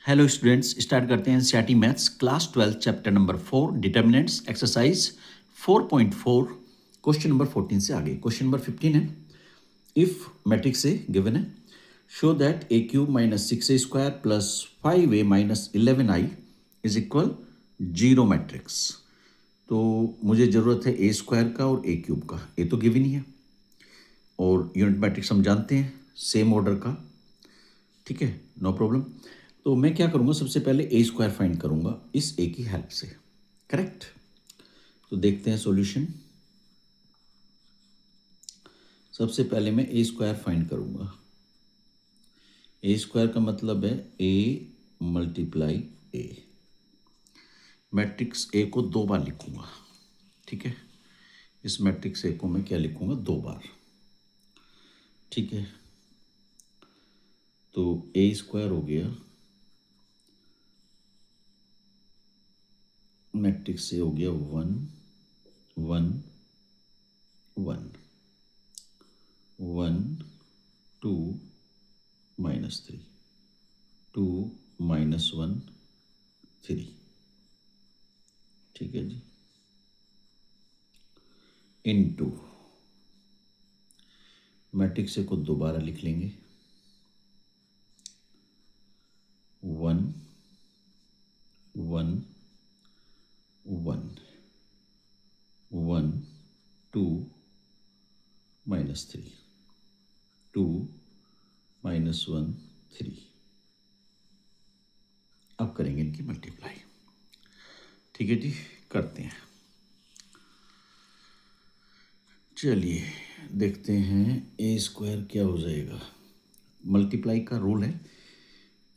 Hello students, start करते हैं NCERT maths class 12 chapter number 4 determinants exercise 4.4 question number 14 से आगे। क्वेश्चन नंबर 15 है, इफ मैट्रिक्स ए गिवन है, show that A cube minus 6a² plus 5a minus 11i is equal zero matrix. तो मुझे ज़रूरत है ए स्क्वायर का और ए क्यूब का। ए तो गिवन ही है और यूनिट मैट्रिक्स हम जानते हैं सेम ऑर्डर का, ठीक है, नो प्रॉब्लम। तो मैं क्या करूँगा, सबसे पहले ए स्क्वायर फाइंड करूँगा इस ए की हेल्प से, करेक्ट। तो देखते हैं सॉल्यूशन। सबसे पहले मैं ए स्क्वायर फाइंड करूँगा। ए स्क्वायर का मतलब है A multiply A. Matrix A को दो बार लिखूँगा, ठीक है। इस मैट्रिक्स ए को मैं क्या लिखूँगा, दो बार, ठीक है। तो ए स्क्वायर हो गया, मैट्रिक्स ए हो गया 1 1 1 1 2 -3 2 -1 3, ठीक है जी। इनटू मैट्रिक्स को दोबारा लिख लेंगे 1 1 1 1 2 -3 2 -1 3। अब करेंगे इनकी मल्टीप्लाई, ठीक है जी, करते हैं। चलिए देखते हैं ए स्क्वायर क्या हो जाएगा। मल्टीप्लाई का रूल है,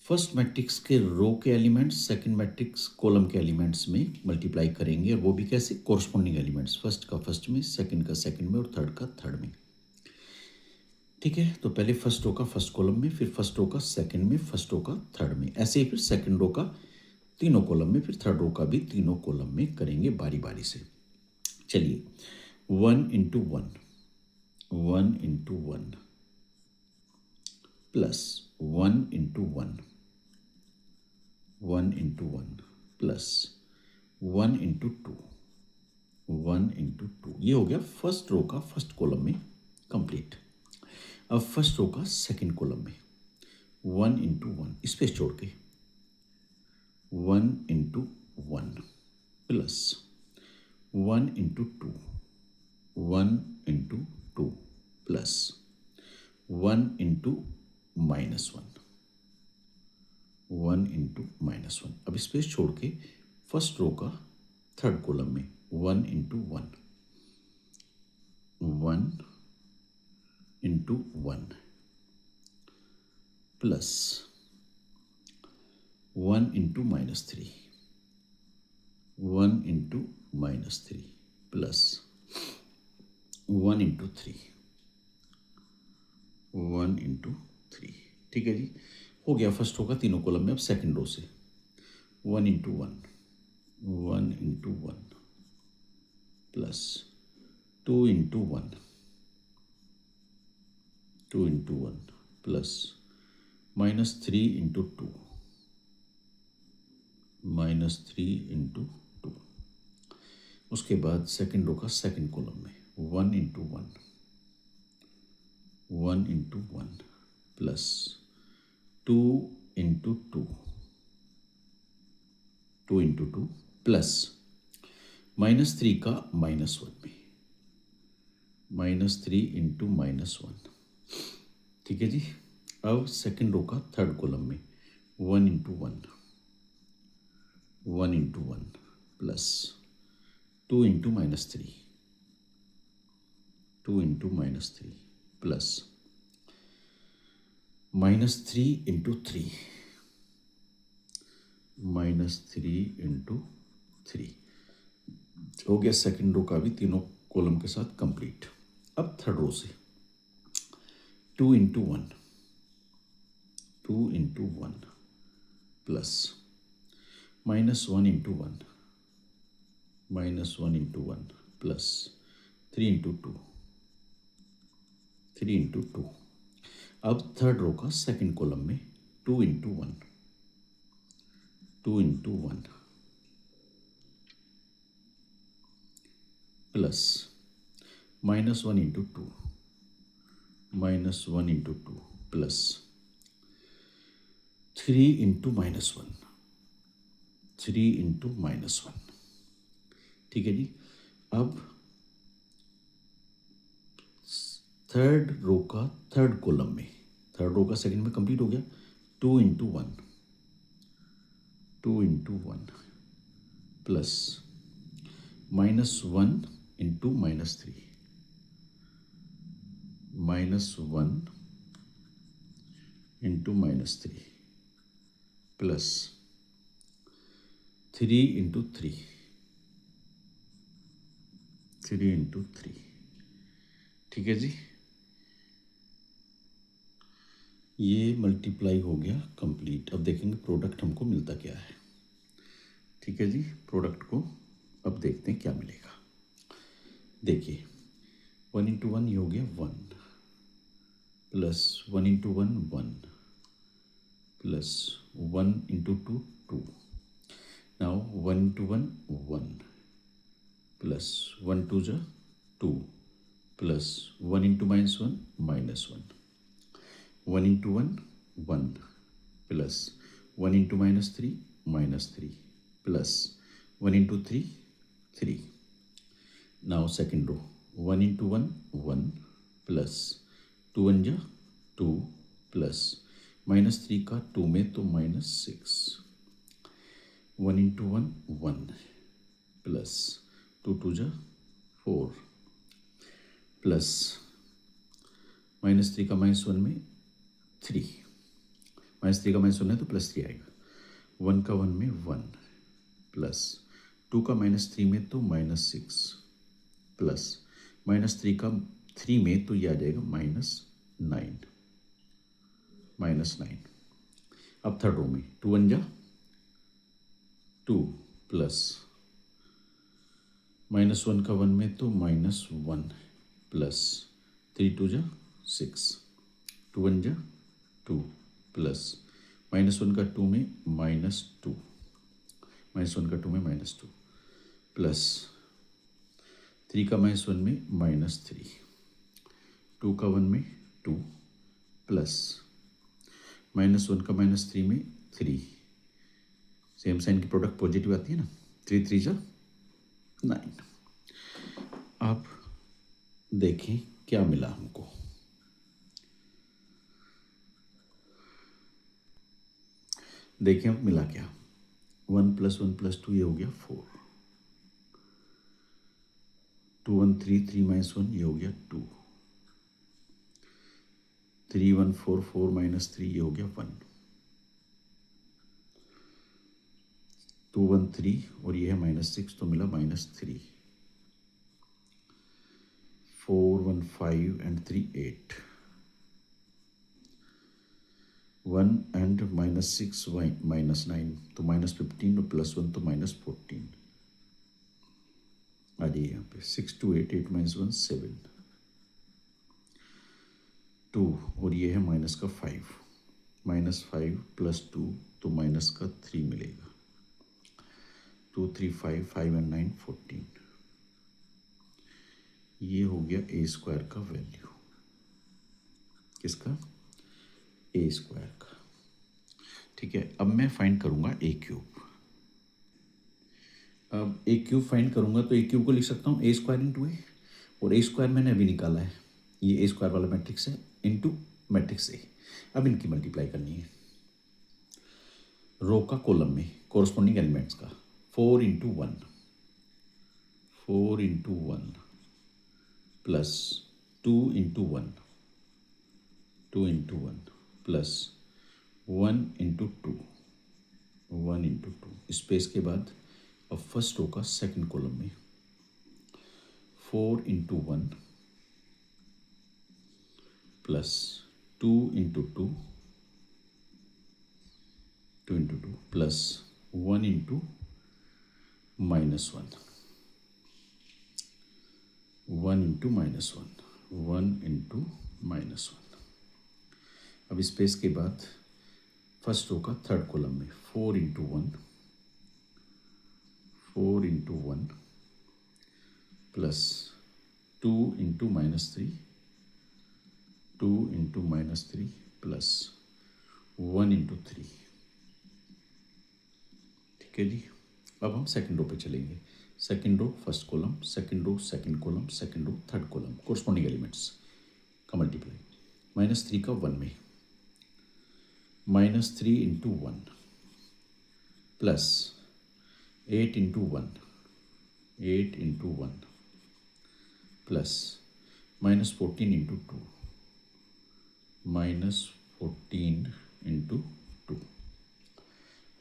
फर्स्ट मैट्रिक्स के रो के एलिमेंट्स सेकंड मैट्रिक्स कॉलम के एलिमेंट्स में मल्टीप्लाई करेंगे, और वो भी कैसे, कोरस्पॉन्डिंग एलिमेंट्स, फर्स्ट का फर्स्ट में, सेकंड का सेकंड में और थर्ड का थर्ड में, ठीक है। तो पहले फर्स्ट रो का फर्स्ट कॉलम में, फिर फर्स्ट रो का सेकंड में, फर्स्ट रो का थर्ड में, ऐसे ही फिर सेकंड रो का तीनों कॉलम में, फिर थर्ड रो का भी तीनों कॉलम में करेंगे बारी बारी से। चलिए 1 × 1 1 × 1 प्लस 1 × 1 1 × 1 प्लस 1 × 2 1 × 2, ये हो गया फर्स्ट रो का फर्स्ट कॉलम में कंप्लीट। अब फर्स्ट रो का सेकंड कॉलम में 1 × 1 स्पेस छोड़ के 1 × 1 प्लस 1 × 2 1 × 2 प्लस 1 × -1 1 × -1। अब स्पेस छोड़ के फर्स्ट रो का थर्ड कॉलम में 1 × 1 1 × 1 प्लस 1 × -3 1 × -3 प्लस 1 × 3 1 × 3, ठीक है जी। हो गया फर्स्ट रो का तीनों कॉलम में। अब सेकंड रो से 1 × 1 1 × 1 प्लस 2 × 1 2 × 1 प्लस -3 × 2 -3 × 2। उसके बाद सेकंड रो का सेकंड कॉलम में 1 × 1 1 × 1 प्लस 2 × 2 2 × 2 प्लस -3 का -1 में -3 × -1, ठीक है जी। अब सेकंड रो का थर्ड कॉलम में 1 × 1 1 × 1 प्लस 2 × -3 2 × -3 प्लस -3 × 3 -3 × 3। हो गया सेकंड रो का भी तीनों कॉलम के साथ कंप्लीट। अब थर्ड रो से 2 × 1 2 × 1 प्लस -1 × 1 -1 × 1 प्लस 3 × 2 3 × 2। अब थर्ड रो का सेकंड कॉलम में 2 × 1 2 into 1 plus -1 into 2 -1 into 2 plus 3 into -1 3 into -1। ठीक है जी। अब थर्ड रो का थर्ड कॉलम में, थर्ड रो का सेकंड में कंप्लीट हो गया। 2 into 1 2 into 1 plus -1 into -3 -1 into -3 plus 3 into 3 3 into 3। ठीक है जी। ये मल्टीप्लाई हो गया कंप्लीट। अब देखेंगे प्रोडक्ट हमको मिलता क्या है। ठीक है जी। प्रोडक्ट को अब देखते हैं क्या मिलेगा। देखिए 1 इंटू 1 ये हो गया 1 plus 1 into 1 1 plus 1 into 2 2। Now 1 into 1 1 plus 1 2 जा 2 plus 1 into -1 -1 1 into 1 1 plus 1 into -3 -3 plus 1 into 3 3। Now second row 1 into 1 1 plus 2 1 जा 2 प्लस -3 का 2 में तो -6 1 इंटू 1 1 प्लस 2 2 जा 4 प्लस -3 का -1 में 3 -3 का -1 है तो +3 आएगा। 1 का 1 में 1 प्लस 2 का -3 में तो -6 प्लस -3 का 3 में तो ये आ जाएगा -9। अब थर्ड रो में 2 1 जा 2 प्लस -1 का 1 में तो -1 प्लस 3 2 जा 6 2 1 जा 2 प्लस -1 का 2 में -2 -1 का 2 में -2 प्लस 3 का -1 में -3 2 का 1 में 2 प्लस -1 का -3 में 3। सेम साइन की प्रोडक्ट पॉजिटिव आती है ना। 3 3 जा 9। अब देखें क्या मिला हमको। देखें अब मिला क्या। 1 + 1 + 2 ये हो गया 4 2 1 3 3 -1 ये हो गया 2 3 1 4 4 -3 ये हो गया 1 2 1 3 और ये है -6 तो मिला -3 4 1 5 and 3 8 1 and -6 -9 तो -15 और +1 तो -14 आ जाइए यहाँ पे 6 2 8 8 -1 7 2 और ये है माइनस का 5 -5 + 2 तो माइनस का 3 मिलेगा 2 3 5 5 and 9 14। ये हो गया a² का वैल्यू। किसका? a² का। ठीक है। अब मैं फाइंड करूंगा a³। अब a³ फाइंड करूंगा तो a³ को लिख सकता हूँ a² × a और a² मैंने अभी निकाला है। ये a² वाला मैट्रिक्स है इंटू मैट्रिक्स a। अब इनकी मल्टीप्लाई करनी है रो का कॉलम में कोरस्पॉन्डिंग एलिमेंट्स का 4 × 1 4 × 1 प्लस 2 × 1 2 × 1 प्लस 1 × 2 1 × 2 स्पेस के बाद अब फर्स्ट रो का सेकंड कॉलम में 4 × 1 प्लस 2 × 2 2 × 2 प्लस 1 × -1 1 × -1 1 × -1। अब स्पेस के बाद फर्स्ट रो का थर्ड कॉलम में 4 × 1 4 into 1 plus 2 into minus 3, 2 into minus 3 plus 1 into 3। ठीक है जी। अब हम सेकंड रो पे चलेंगे। Second row first column, second row second column, second row third column, corresponding elements का मल्टीप्लाई। -3 का 1 में, -3 into 1 plus 8 into 1, 8 into 1 plus -14 into 2, -14 into 2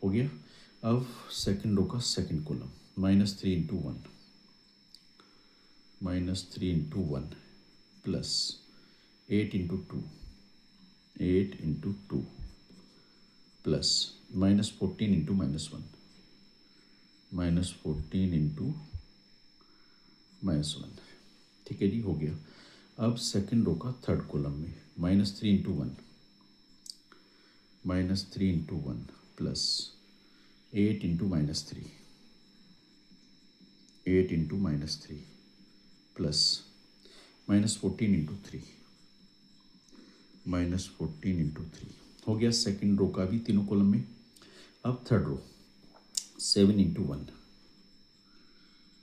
हो गया। अब सेकंड रो का second column, -3 into 1, -3 into 1 plus 8 into 2, 8 into 2 plus -14 into -1, -14 into -1। ठीक है जी, हो गया। अब सेकंड रो का थर्ड कॉलम में, -3 into 1, -3 into 1 plus 8 into -3, 8 into -3 plus -14 into 3, -14 into 3 हो गया सेकंड रो का भी तीनों कॉलम में। अब third row, 7 into 1,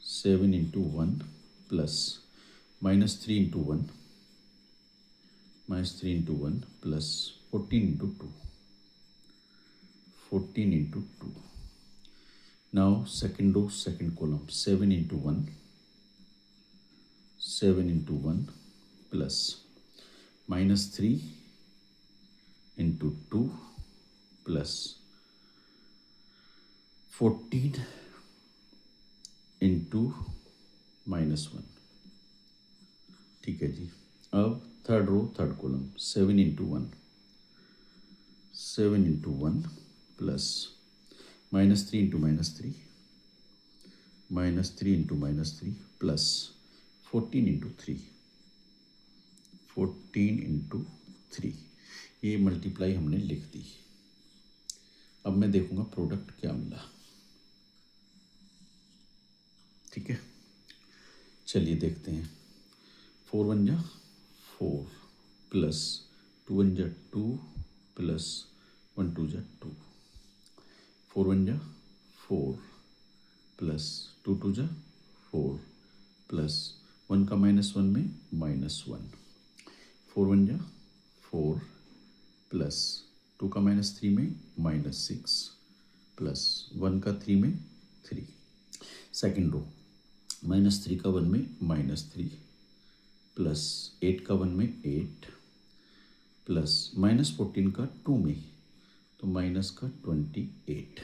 7 into 1 plus -3 into 1, -3 into 1 plus 14 into 2, 14 into 2। Now second row second column, 7 into 1, 7 into 1 plus -3 into 2 plus 14 into -1। ठीक है जी। अब third row third column, 7 into 1, 7 into 1 plus -3 into -3, -3 into -3 plus 14 into 3, 14 into 3। ये multiply हमने लिख दी। अब मैं देखूंगा प्रोडक्ट क्या मिला। ठीक है, चलिए देखते हैं। 4 1 जा 4 प्लस 2 1 जा 2 प्लस 1 2 जा 2, 4 1 जा 4 प्लस 2 2 जा 4 प्लस 1 का -1 में -1, 4 1 जा 4 प्लस 2 का -3 में -6 प्लस 1 का 3 में 3। सेकेंड रो, -3 का 1 में -3 प्लस 8 का 1 में 8 प्लस -14 का 2 में तो माइनस का 28,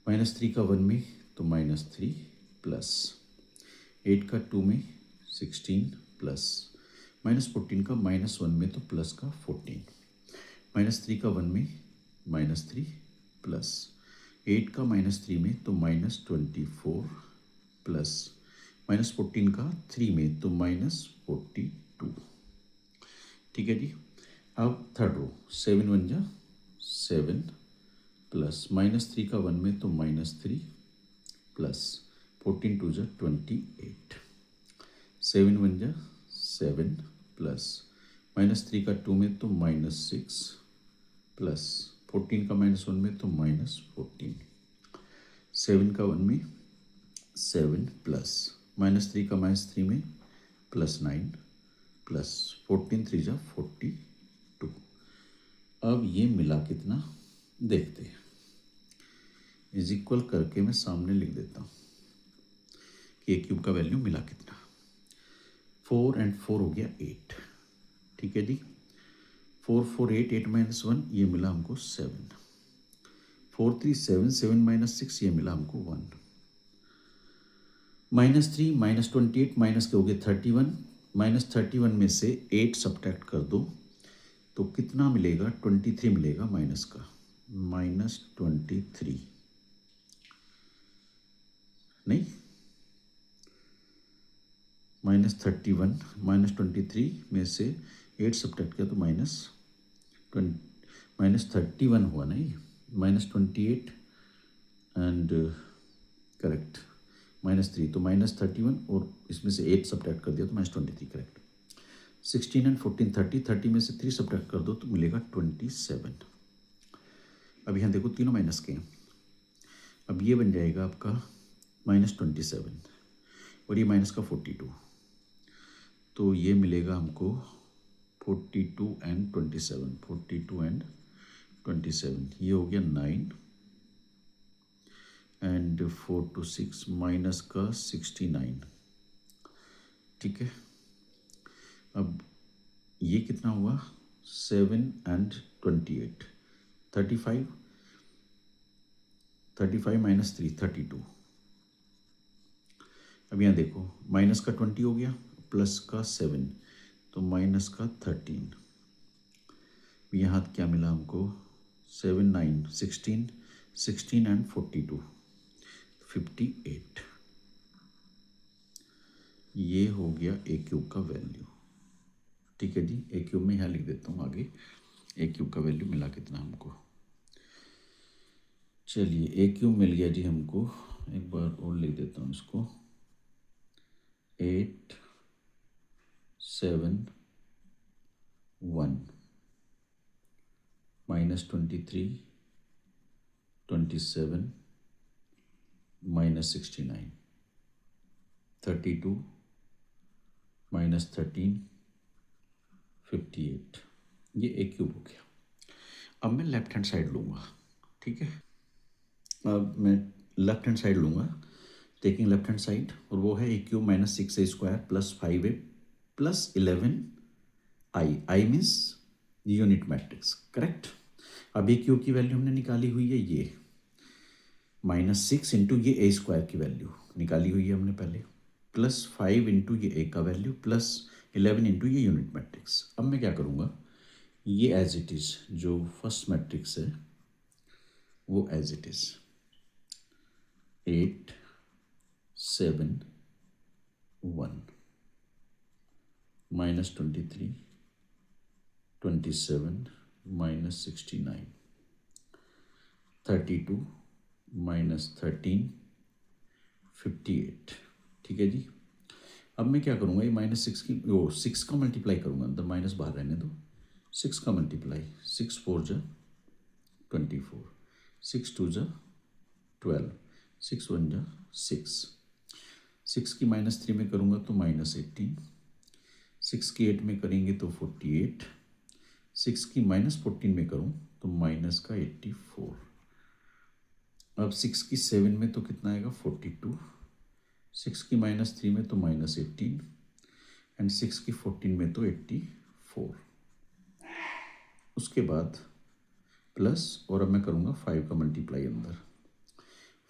-3 का 1 में तो -3 प्लस 8 का 2 में 16 प्लस -14 का -1 में तो प्लस का 14, -3 का 1 में -3 प्लस 8 का -3 में तो -24 प्लस -14 का 3 में तो -42। ठीक है जी। अब थर्ड रो, 7 1 जा 7 प्लस -3 का 1 में तो -3 प्लस 14 2 जा 28, 7 1 जा 7 प्लस -3 का 2 में तो -6 प्लस 14 का -1 में तो -14, 7 का 1 में 7 प्लस -3 का -3 में +9 प्लस 14 3 जा 42। अब ये मिला कितना देखते हैं। इज इक्वल करके मैं सामने लिख देता हूँ कि ए क्यूब का वैल्यू मिला कितना। 4 and 4 हो गया 8। ठीक है जी। 4 4 8 8 -1 ये मिला हमको 7, 4 3 7 7 -6 ये मिला हमको 1, -3 -28 माइनस के हो गए 31, -31 में से 8 सब्ट्रैक्ट कर दो तो कितना मिलेगा, 23 मिलेगा माइनस का, -23 नहीं, -31 -23 में से 8 सब्ट्रैक्ट किया तो -31 हुआ नहीं, -28 एंड करेक्ट, -3 तो -31 और इसमें से 8 सब्ट्रैक्ट कर दिया तो -23 करेक्ट। 16 एंड 14 30, 30 में से 3 सब्ट्रैक्ट कर दो तो मिलेगा 27। अब यहाँ देखो तीनों माइनस के हैं, अब ये बन जाएगा आपका -27 और ये माइनस का 42, तो ये मिलेगा हमको 42 एंड 27, 42 एंड 27, ये हो गया 9 एंड 4 to 6 माइनस का 69। ठीक है, अब ये कितना हुआ 7 एंड 28, 35, 35 माइनस 3 32। अब यहाँ देखो माइनस का 20 हो गया, प्लस का 7 तो माइनस का 13। यहाँ क्या मिला हमको 7 9 16, 16 एंड 42 58। ये हो गया ए क्यूब का वैल्यू। ठीक है जी, ए क्यूब में यहाँ लिख देता हूँ आगे, ए क्यूब का वैल्यू मिला कितना हमको। चलिए ए क्यूब मिल गया जी हमको, एक बार और लिख देता हूँ इसको, 8 7 1 -23 27 -69 32 -13 58। ये ए क्यूब हो गया। अब मैं लेफ्ट हैंड साइड लूँगा। ठीक है, अब मैं लेफ्ट हैंड साइड लूँगा, टेकिंग लेफ्ट हैंड साइड, और वो है A cube minus 6a square plus 5a plus 11i, I means unit matrix. Correct. अब ए क्यूब की वैल्यू हमने निकाली हुई है, ये -6 इंटू ये ए स्क्वायर की वैल्यू निकाली हुई है हमने पहले, प्लस 5 इंटू ये ए का वैल्यू प्लस 11 इंटू ये यूनिट मैट्रिक्स। अब मैं क्या करूँगा, ये एज इट इज़ जो फर्स्ट मैट्रिक्स है वो एज इट इज़ 8 7 1 -23 27 -69 32 -13 58। ठीक है जी। अब मैं क्या करूँगा, ये -6 की वो 6 का मल्टीप्लाई करूँगा, अंदर माइनस बाहर रहने दो, 6 का मल्टीप्लाई, 6 4 जा 24, 6 2 जा 12, 6 1 जा 6, 6 की -3 में करूँगा तो -18, 6 की 8 में करेंगे तो 48, 6 की -14 में करूँ तो माइनस का 84। अब 6 की 7 में तो कितना आएगा 42, 6 की -3 में तो -18 एंड 6 की 14 में तो 84। उसके बाद प्लस, और अब मैं करूँगा 5 का मल्टीप्लाई अंदर,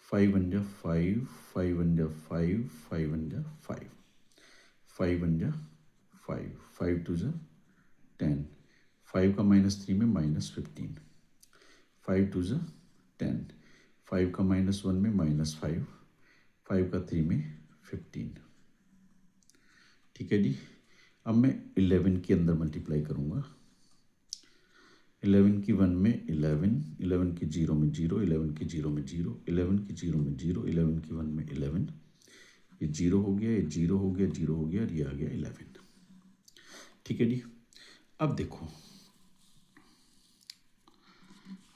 5 1 जा 5, 5 1 जा 5, 5 1 जा 5, 5 1 जा 5, 5 2 जा 10, 5 का -3 में -15, 5 2 जा 10, 5 का -1 में -5, 5 का 3 में 15। ठीक है जी। अब मैं 11 के अंदर मल्टीप्लाई करूँगा, 11 की 1 में 11, 11 की 0 में 0, 11 की 0 में 0, 11 की 0 में 0, 11 की 1 में 11, ये 0 हो गया, ये 0 हो गया, 0 हो गया और ये आ गया 11। ठीक है जी। अब देखो,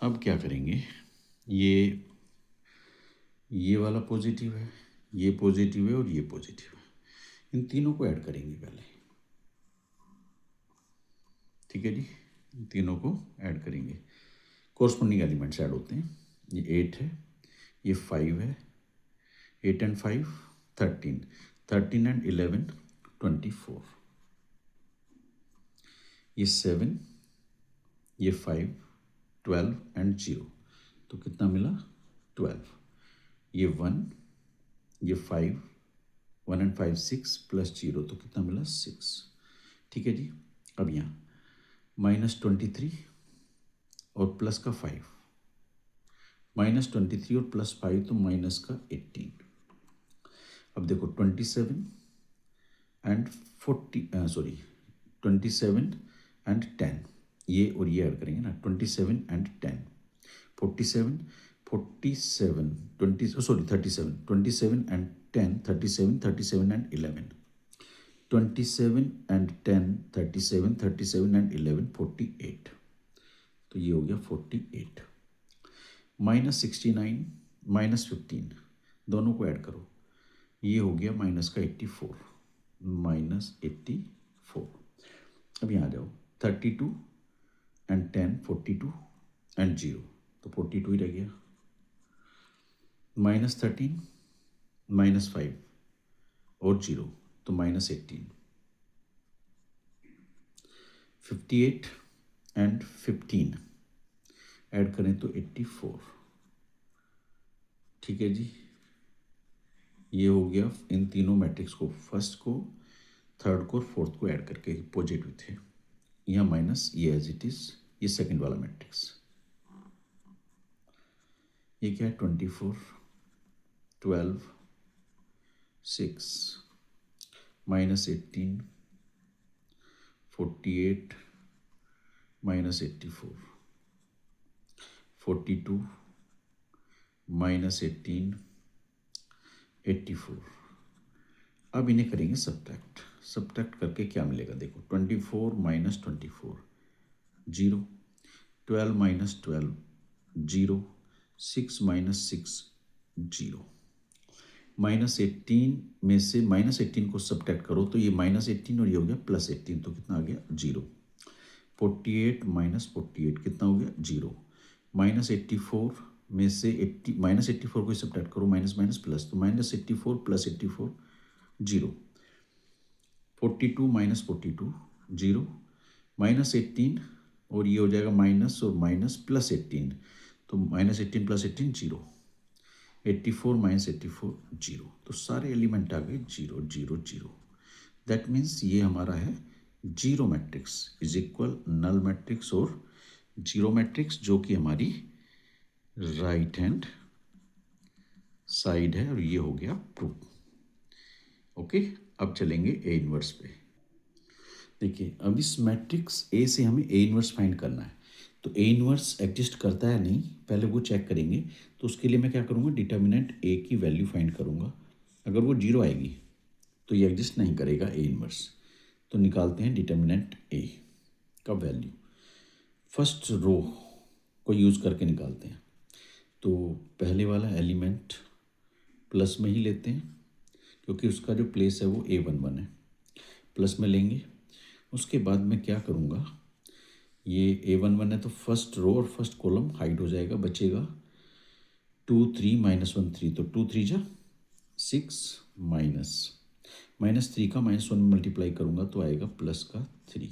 अब क्या करेंगे, ये वाला पॉजिटिव है, ये पॉजिटिव है और ये पॉजिटिव है, इन तीनों को ऐड करेंगे पहले। ठीक है जी, इन तीनों को ऐड करेंगे, कोरस्पोंडिंग एलिमेंट्स ऐड होते हैं। ये 8 है, ये 5 है, 8 एंड 5 13, 13 एंड 11 24, ये 7, ये 5 12 एंड 0 तो कितना मिला 12, ये 1, ये 5 1 एंड 5 6 प्लस 0 तो कितना मिला 6। ठीक है जी। अब यहाँ -23 और प्लस का 5, -23 और प्लस 5 तो माइनस का 18। अब देखो 27 एंड 27 एंड 10, ये और ये ऐड करेंगे ना, 27 and 10 47, 47 20 sorry 37 27 and 10 37 37 and 11 27 and 10 37 37 and 11 48 तो ये हो गया 48 -69 -15 दोनों को ऐड करो ये हो गया माइनस का 84 -84 अब यहाँ आ जाओ 32 एंड 10 42 एंड 0 तो 42 ही रह गया -13 -5 और 0 तो -18 58 एंड 15 ऐड करें तो 84 ठीक है जी। ये हो गया इन तीनों मैट्रिक्स को फर्स्ट को थर्ड को और फोर्थ को ऐड करके पॉजिटिव थे यहाँ माइनस ये एज इट इज ये सेकंड वाला मैट्रिक्स ये क्या है 24 12 6 -18 48 -84 42 -18 84 अब इन्हें करेंगे सब्ट्रैक्ट करके क्या मिलेगा देखो 24 -24 0 12 -12 0 6 -6 0 -18 में से -18 को सब्ट्रैक्ट करो तो ये -18 और ये हो गया +18 तो कितना आ गया 0 48 -48 कितना हो गया 0 -84 में से -84 को सब्ट्रैक्ट करो माइनस माइनस प्लस तो -84 + 84 0 42 -42 0 -18 और ये हो जाएगा माइनस और माइनस +18 तो -18 + 18 0 84 -84 0 तो सारे एलिमेंट आ गए 0 0 0 दैट मीन्स ये हमारा है zero matrix is equal null matrix और जीरो मैट्रिक्स जो कि हमारी राइट हैंड साइड है और ये हो गया प्रूफ। ओके अब चलेंगे ए इनवर्स पे। देखिए अब इस मैट्रिक्स ए से हमें ए इनवर्स फाइंड करना है तो ए इनवर्स एग्जिस्ट करता है नहीं पहले वो चेक करेंगे तो उसके लिए मैं क्या करूँगा डिटर्मिनेंट ए की वैल्यू फाइंड करूँगा अगर वो 0 आएगी तो ये एग्जिस्ट नहीं करेगा ए इनवर्स तो निकालते हैं डिटर्मिनेंट ए का वैल्यू फर्स्ट रो को यूज़ करके निकालते हैं तो पहले वाला एलिमेंट प्लस में ही लेते हैं क्योंकि उसका जो प्लेस है वो A11 है प्लस में लेंगे उसके बाद मैं क्या करूँगा ये A11 है तो फर्स्ट रो और फर्स्ट कॉलम हाइड हो जाएगा बचेगा 2 3 -1 3 तो 2 3 जा 6 -3 का -1 में मल्टीप्लाई करूँगा तो आएगा प्लस का 3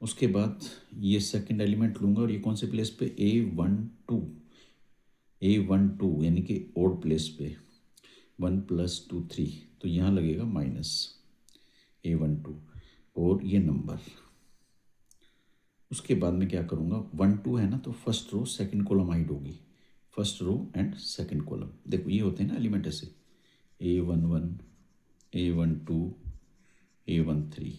उसके बाद ये सेकंड एलिमेंट लूँगा और ये कौन से प्लेस पे A12 यानी कि ओड प्लेस पे 1 + 2 3 तो यहाँ लगेगा -A12 और ये नंबर उसके बाद में क्या करूँगा 1 2 है ना तो first row second column hide होगी first row and second column देखो ये होते हैं ना एलिमेंट ऐसे A11 A12 A13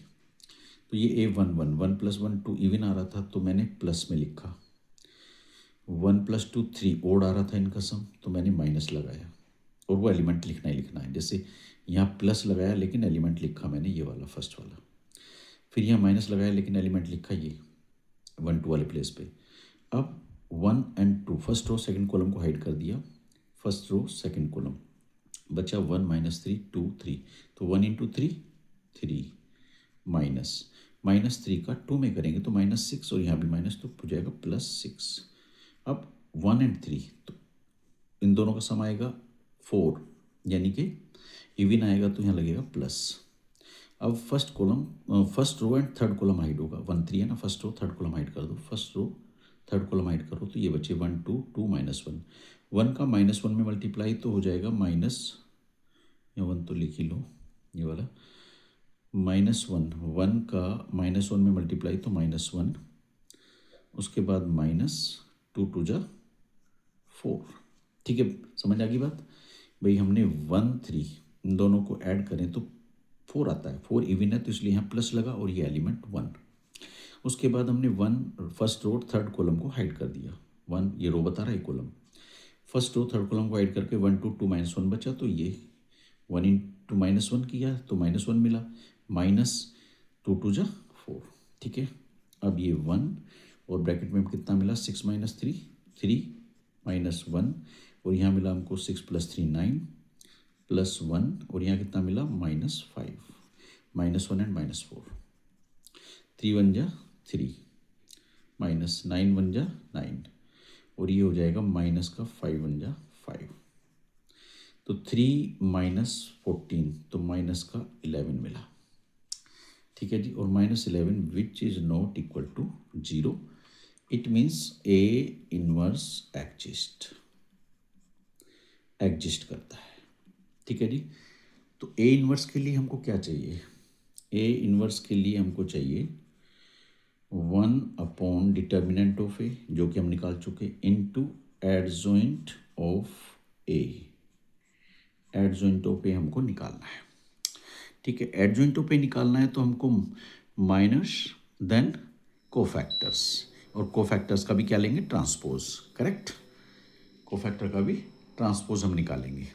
तो ये A11 1 + 1 2 इवन आ रहा था तो मैंने प्लस में लिखा 1 + 2 3 ओड आ रहा था इनका सम तो मैंने माइनस लगाया और वो एलिमेंट लिखना ही लिखना है जैसे यहाँ प्लस लगाया लेकिन एलिमेंट लिखा मैंने ये वाला फर्स्ट वाला फिर यहाँ माइनस लगाया लेकिन एलिमेंट लिखा ये 1 2 वाले प्लेस पे अब 1 and 2 first row second column को हाइड कर दिया फर्स्ट रो सेकंड कॉलम बचा 1 -3 2 3 तो 1 × 3 3 -3 का 2 में करेंगे तो -6 और यहाँ भी माइनस तो हो जाएगा +6 अब 1 and 3 तो इन दोनों का सम आएगा 4 यानी कि इवन आएगा तो यहाँ लगेगा प्लस अब first column first row and third column hide होगा 1 3 है ना first row third column hide कर दो first row third column hide करो तो ये बचे 1 2 2 -1 1 का -1 में मल्टीप्लाई तो हो जाएगा माइनस या 1 तो लिख ही लो ये वाला -1 1 का -1 में मल्टीप्लाई तो -1 उसके बाद -2 2 जा 4 ठीक है समझ आ गई बात भाई हमने 1 3 इन दोनों को ऐड करें तो 4 आता है 4 इवन है तो इसलिए यहाँ प्लस लगा और ये एलिमेंट 1 उसके बाद हमने 1 फर्स्ट रो थर्ड कॉलम को हाइड कर दिया 1 ये रो बता रहा है column first row third column को ऐड करके 1 2 2 -1 बचा, तो ये 1 इंटू -1 किया तो -1 मिला, -2 2 जा 4। ठीक है, अब ये 1 और ब्रैकेट में कितना मिला 6 -3 3 -1 और यहाँ मिला हमको 6 + 3 9 +1 और यहाँ कितना मिला -5 -1 एंड -4 3 1 जा 3 -9 1 जा 9 और ये हो जाएगा माइनस का 5 1 जा 5 तो 3 -14 तो माइनस का 11 मिला। ठीक है जी, और -11 which is not equal to 0, it means a inverse exist करता है। ठीक है जी, तो ए इनवर्स के लिए हमको क्या चाहिए, ए इनवर्स के लिए हमको चाहिए 1 डिटर्मिनेंट ऑफ ए जो कि हम निकाल चुके into adjoint of A, adjoint of A हमको निकालना है। ठीक है, एडजॉइंट ऑफ ए निकालना है तो हमको माइनस देन कोफैक्टर्स, और कोफैक्टर्स का भी क्या लेंगे ट्रांसपोज, करेक्ट, कोफैक्टर का भी ट्रांसपोज हम निकालेंगे।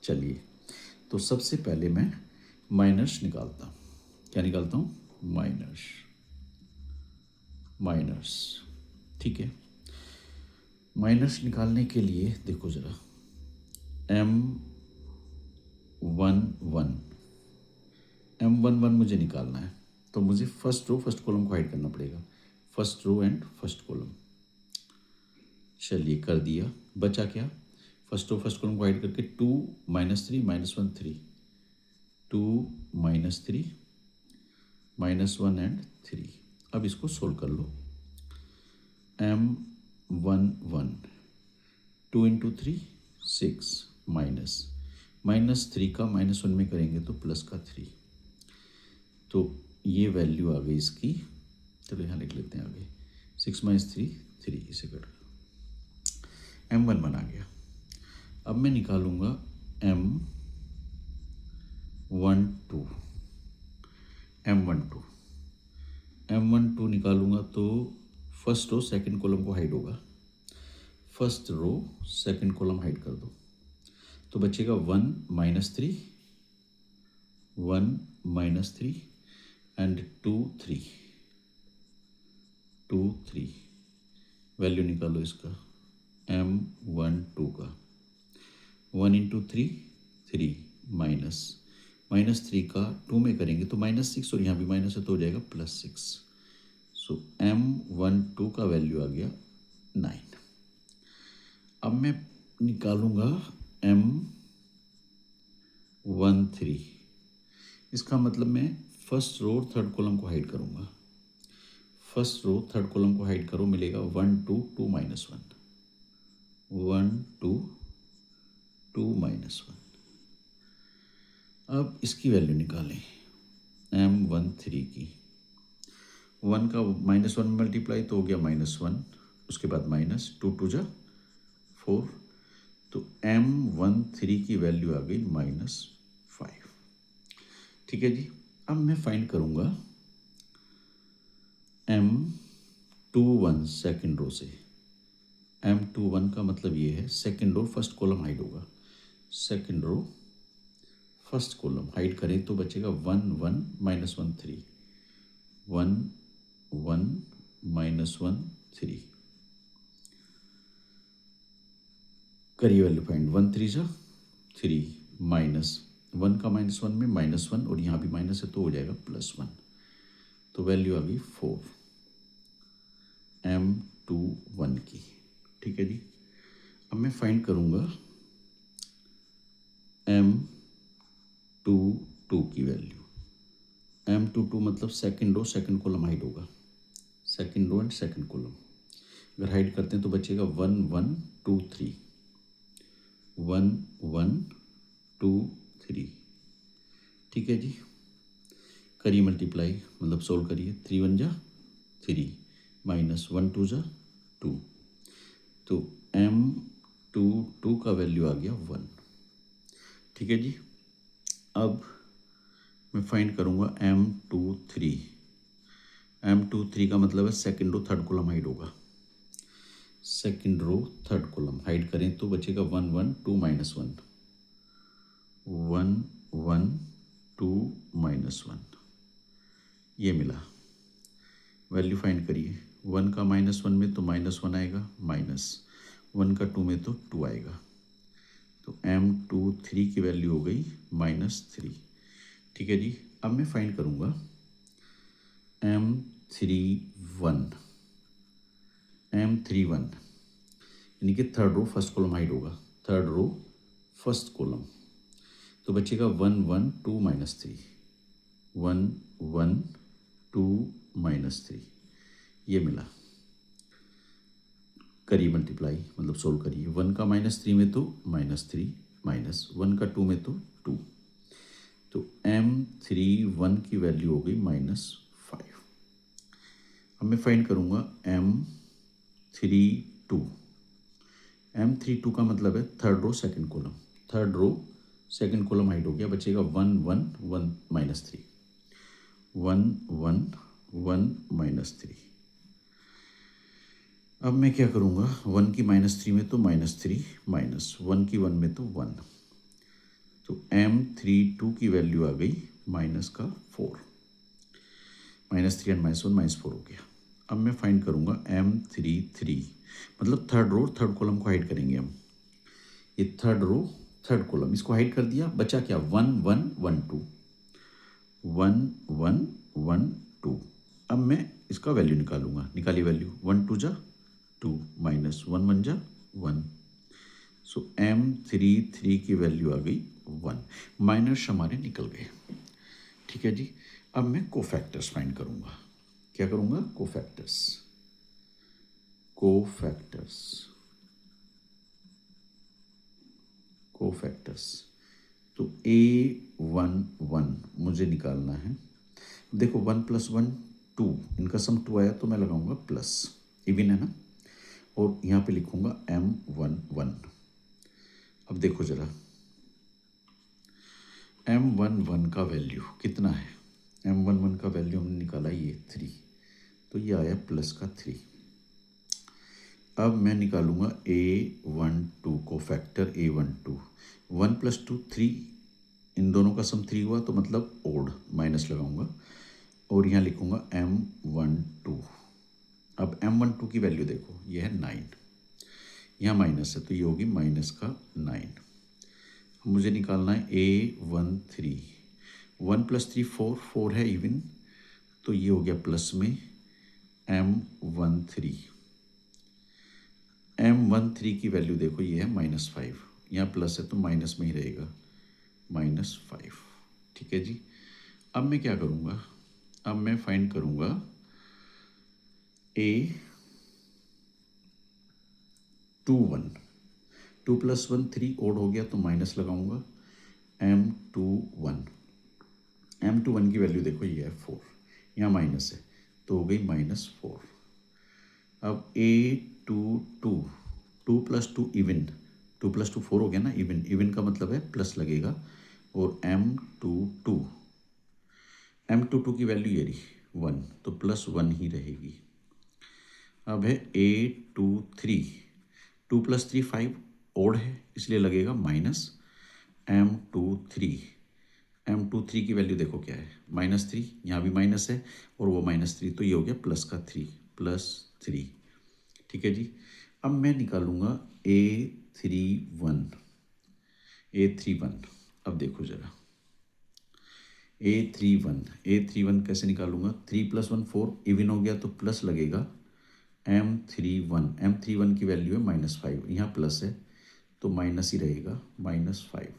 चलिए, तो सबसे पहले मैं माइनस निकालता हूँ, क्या निकालता हूँ माइनस। ठीक है, माइनस निकालने के लिए देखो ज़रा M11 मुझे निकालना है, तो मुझे फर्स्ट कॉलम को हाइड करना पड़ेगा, first row and first column. चलिए कर दिया, बचा क्या, फर्स्ट कॉलम को हाइड करके 2 -3 -1 3 2 -3 -1 एंड 3। अब इसको सोल्व कर लो, M11 2 इंटू 3 6 -3 का -1 में करेंगे तो प्लस का 3, तो ये वैल्यू आ गई इसकी। चलो यहाँ लिख लेते हैं आगे, 6 - 3 3, इसे कर M11 आ गया। अब मैं निकालूंगा M12 निकालूंगा तो फर्स्ट रो सेकंड कॉलम को हाइड होगा, first row second column hide कर दो, तो बचेगा 1 -3 एंड 2 3 वैल्यू निकालो इसका M12 का, 1 इंटू 3 3 -3 का 2 में करेंगे तो -6 और यहाँ भी माइनस है तो हो जाएगा +6, सो M12 का वैल्यू आ गया 9। अब मैं निकालूंगा M13, इसका मतलब मैं फर्स्ट रो थर्ड कॉलम को हाइड करूंगा, फर्स्ट रो थर्ड कॉलम को हाइड करो, मिलेगा 1 2 2 -1 1 2 2 -1। अब इसकी वैल्यू निकालें M13 की, 1 का -1 में मल्टीप्लाई तो हो गया -1, उसके बाद -2 2 जा 4, तो M13 की वैल्यू आ गई -5। ठीक है जी, अब मैं फाइंड करूंगा M21 सेकेंड रो से, M21 का मतलब ये है second row first column hide होगा, second row first column hide करें तो बचेगा 1 1 -1 3 1 1 -1 3, करिए वैल्यू फाइंड, 1 3 जा 3 -1 का -1 में -1 और यहाँ भी माइनस है तो हो जाएगा +1, तो वैल्यू आ गई 4 M21 की। ठीक है जी, अब मैं फाइंड करूँगा M22 की वैल्यू, M22 मतलब second row second column hide होगा, second row and second column अगर हाइड करते हैं तो बचेगा 1 1 2 3 1 1 2 3। ठीक है जी, करिए मल्टीप्लाई, मतलब सोल्व करिए, 3 1 जा 3 -1 2 जा 2, तो M22 का वैल्यू आ गया 1। ठीक है जी, अब मैं फाइंड करूँगा M23 का मतलब है second row third column hide होगा, second row third column hide करें तो बचेगा 1 1 2 माइनस 1, 1 1 2 माइनस 1, ये मिला। वैल्यू फाइंड करिए, 1 का -1 में तो -1 आएगा, -1 का 2 में तो 2 आएगा, तो M23 की वैल्यू हो गई -3। ठीक है जी। अब मैं फाइंड करूँगा M31, यानी कि third row first column hide होगा, थर्ड रो फर्स्ट कॉलम, तो बचेगा 1 1 2 -3, 1 1 2 -3, ये मिला। करिए मल्टीप्लाई, मतलब सोल्व करिए, 1 का -3 में तो -3, -1 का 2 में तो 2, तो M31 की वैल्यू हो गई -5। अब मैं फाइंड करूँगा M32 का मतलब है third row second column, third row second column hide हो गया, बचेगा 1 1 1 -3, 1 1 1 -3। अब मैं क्या करूँगा, 1 की -3 में तो -3, -1 की 1 में तो 1, तो M32 की वैल्यू आ गई -4, -3 एंड -1 -4 हो गया। अब मैं फाइंड करूँगा M33, मतलब थर्ड रो थर्ड कॉलम को हाइड करेंगे हम, ये थर्ड रो थर्ड कॉलम, इसको हाइड कर दिया, बचा क्या 1 1 1 2, 1 1 1 2। अब मैं इसका वैल्यू निकालूंगा, निकालिए वैल्यू, 1 2 जा 2, -1 1 जा 1, सो M33 की वैल्यू आ गई 1, माइनस हमारे निकल गए। ठीक है जी। अब मैं कोफैक्टर्स फाइंड करूँगा, क्या करूँगा, कोफैक्टर्स, कोफैक्टर्स, कोफैक्टर्स, तो A11 मुझे निकालना है। देखो 1 + 1 2, इनका सम 2 आया तो मैं लगाऊंगा प्लस, इवन है ना, और यहाँ पे लिखूंगा M11। अब देखो ज़रा M11 का वैल्यू कितना है, M11 का वैल्यू हमने निकाला ये 3, तो ये आया प्लस का 3। अब मैं निकालूंगा A12 को फैक्टर, A12, 1 + 2 3, इन दोनों का सम 3 हुआ तो मतलब ओड, माइनस लगाऊंगा और यहाँ लिखूंगा M12। अब M12 की वैल्यू देखो, ये है 9, यहाँ माइनस है तो ये होगी माइनस का 9। मुझे निकालना है A13, 1 + 3 4, 4 है इवन, तो ये हो गया प्लस में M13। M13 की वैल्यू देखो, ये है -5, यहाँ प्लस है तो माइनस में ही रहेगा, -5। ठीक है जी। अब मैं क्या करूँगा, अब मैं फाइंड करूँगा A21, 2 + 1 3 ओड हो गया तो माइनस लगाऊंगा, M21 की वैल्यू देखो, ये है 4, यहाँ माइनस है तो हो गई -4। अब A22, 2 + 2 इवन, 2 + 2 4 हो गया ना, इवन, इवन का मतलब है प्लस लगेगा, और M22 की वैल्यू ये रही 1, तो +1 ही रहेगी। अब है A23, 2 + 3 5 ओड है इसलिए लगेगा माइनस, M23 की वैल्यू देखो क्या है, -3, यहाँ भी माइनस है और वो -3, तो ये हो गया प्लस का 3, +3। ठीक है जी। अब मैं निकालूंगा A31, अब देखो ज़रा A31 कैसे निकालूंगा, 3 + 1 4, इवन हो गया तो प्लस लगेगा, M31 की वैल्यू है -5, यहाँ प्लस है तो माइनस ही रहेगा, -5।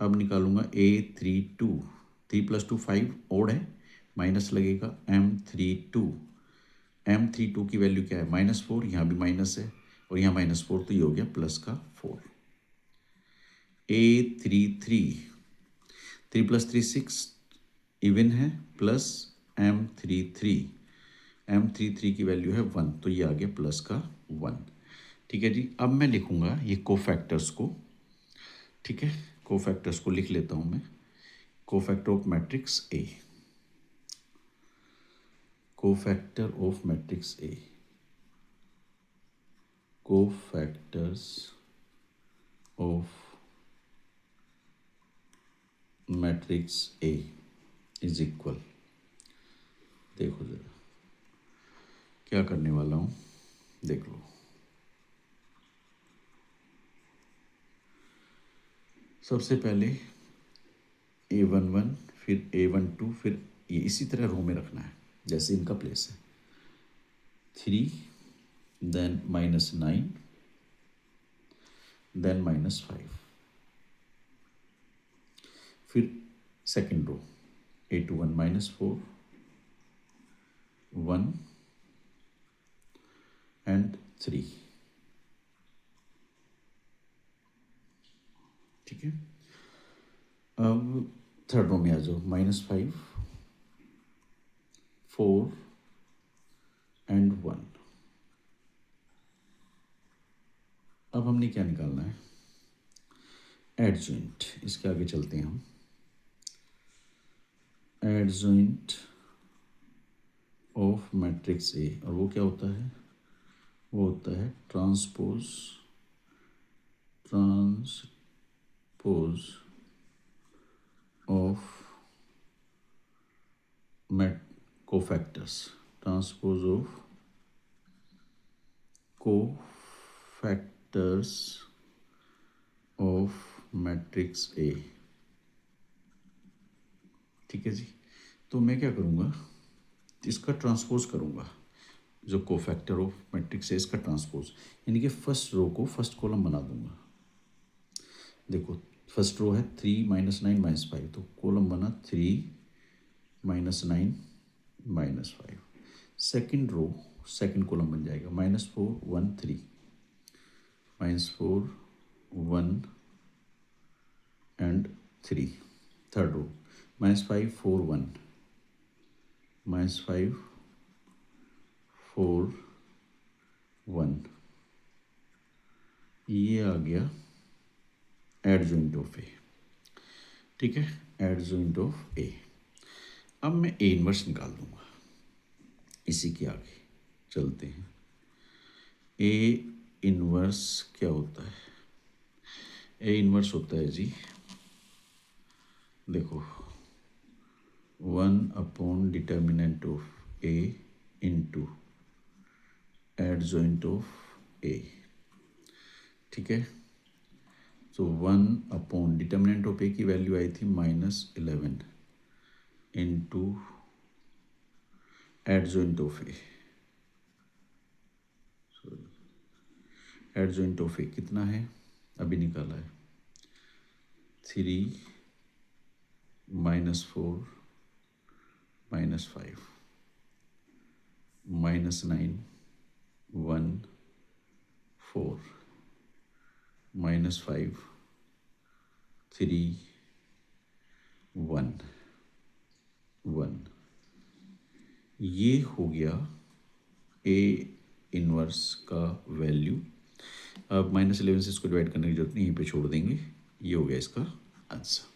अब निकालूंगा A32, 3 + 2 5 ओड है, माइनस लगेगा, M32 की वैल्यू क्या है, -4, यहाँ भी माइनस है और यहाँ -4, तो ये हो गया प्लस का 4। A33, 3 + 3 6 इवन है, प्लस M33 की वैल्यू है 1, तो ये आ गया प्लस का 1। ठीक है जी। अब मैं लिखूंगा ये कोफैक्टर्स को, ठीक है, कोफैक्टर्स को लिख लेता हूँ मैं, cofactor of matrix A, cofactor of matrix A, cofactors of matrix A is equal, देखो जरा क्या करने वाला हूँ, देख लो। सबसे पहले A11, फिर A12, फिर ये इसी तरह रो में रखना है जैसे इनका प्लेस है। 3, देन -9, देन -5, फिर सेकेंड रो A21 -4, 1 एंड 3, ठीक है। अब थर्ड रो में आ जाओ, -5, 4 एंड 1। अब हमने क्या निकालना है, एडजॉइंट। इसके आगे चलते हैं हम। एडजॉइंट ऑफ मैट्रिक्स ए, और वो क्या होता है, वो होता है transpose of cofactors, transpose of cofactors of matrix A, ठीक है जी। तो मैं क्या करूँगा, इसका ट्रांसपोज करूँगा, जो कोफैक्टर ऑफ मैट्रिक्स है इसका ट्रांसपोज, यानी कि फर्स्ट रो को फर्स्ट कॉलम बना दूंगा। देखो फर्स्ट रो है 3 -9 -5, तो कॉलम बना 3 -9 -5। सेकेंड रो सेकेंड कॉलम बन जाएगा -4 1 3, -4 1 एंड 3। थर्ड रो -5 4 1, -5 4 1, ये आ गया एडजॉइंट ऑफ ए, ठीक है, एडजॉइंट ऑफ ए। अब मैं ए इनवर्स निकाल दूंगा, इसी के आगे चलते हैं। ए इनवर्स क्या होता है, ए इनवर्स होता है जी, देखो 1 determinant of A into adjoint of A, ठीक है। तो 1 डिटर्मिनेंट ऑफ ए की वैल्यू आई थी -11 into adjoint of A, adjoint of A कितना है, अभी निकाला है, 3 -4 -5 -9 1 4 -5 3 1 1, ये हो गया ए इनवर्स का वैल्यू। अब -11 से इसको डिवाइड करने की जरूरत नहीं, यहीं पे छोड़ देंगे, ये हो गया इसका आंसर।